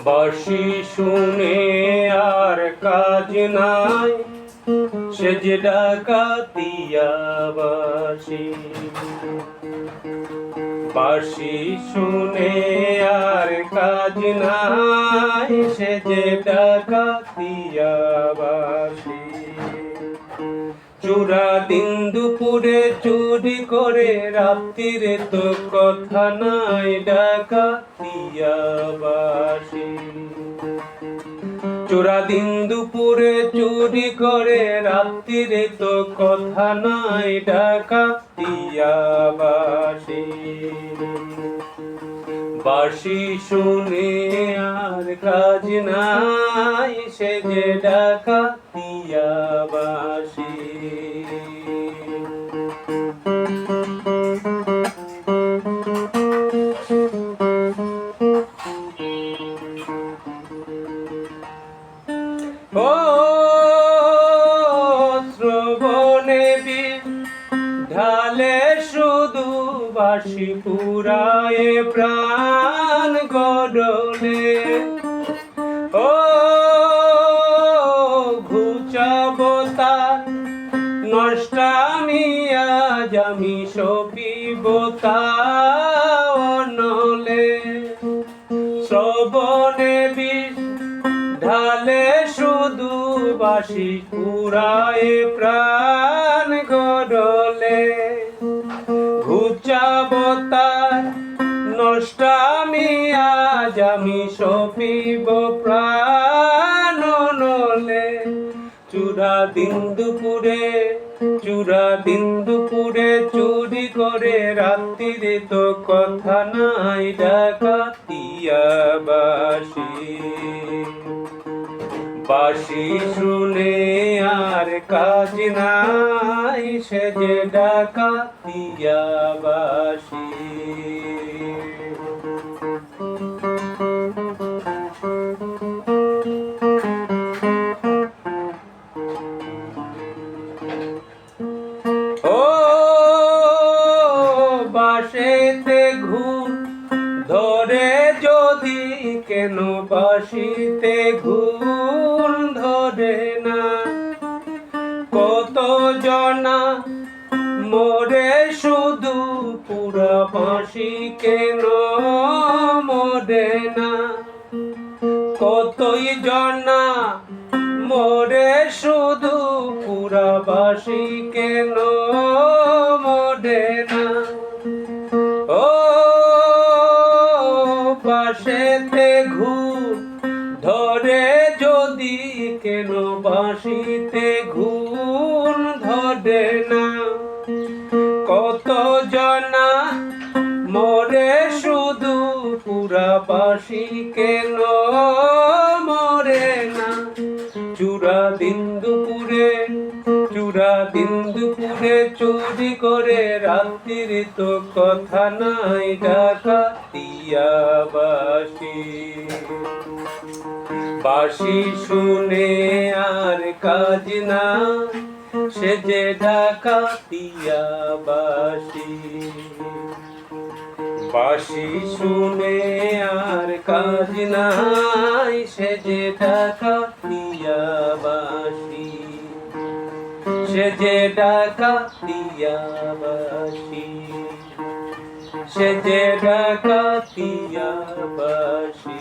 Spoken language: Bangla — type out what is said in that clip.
বাঁশি শুনে আর কাজ নাই, সেজে ডাকাতিয়া বাঁশি। বাঁশি শুনে আর কাজ নাই, সেজে ডাকাতিয়া বাঁশি। চূড়া দিন দুপুরে চুরি করে, রাত্রিরে তো কথা নাই ডাকাতিয়া বাঁশি। চোরা দিন দুপুরে চুরি করে, রাত্রিরে তো কথা নাই ডাকাতিয়া বাঁশি। বাঁশি শুনে আর কাজ নাই, সেজে ডাকাতিয়া বাঁশি। ও শ্রবণে ঢালে শুধু বাঁশি পুরায়ে প্রাণ গড়লে। ও ঘুচাবতা নষ্টামিয়া জামি সপিবতা অনলে। শ্রবণে ঢালে শুধু বাঁশি পুরায়ে প্রাণ গড়লে। ঘুচাবতার নষ্টামিয়া জামি সপিব প্রাণ নলে। চূড়া দিন দুপুরে চুরি করে, রাত্রিরে তো কথা নাই ডাকাতিয়া বাঁশি। বাঁশি শুনে আর কাজ নাই, সেজে ডাকাতিয়া বাঁশি। ও বাঁশিতে ঘুম ধরে যদি, কেন বাঁশিতে ঘুম ধরে না? কত জনা মরে শুধু, পুরা বাঁশি কেন মরে না? কতই জনা মরে শুধু, পুরা বাঁশি কেন মরে না? ও বাঁশিতে ঘুম ধরে যদি, কেন বাঁশিতে ঘুম ধরে না? কত জনা মরে শুধু, পুরা বাঁশি কেন মরে না? চূড়া দিন দুপুরে চুরি করে, রাত্রিরে তো কথা নাই ডাকাতিয়া বাঁশি। বাঁশি শুনে আর কাজ না, সেজে ডাকাতিয়া বাঁশি। বাঁশি শুনে আর কাজ নাই, সেজে ডাকাতিয়া বাঁশি। সেজে ডাকাতিয়া বাঁশি, সেজে ডাকাতিয়া বাঁশি।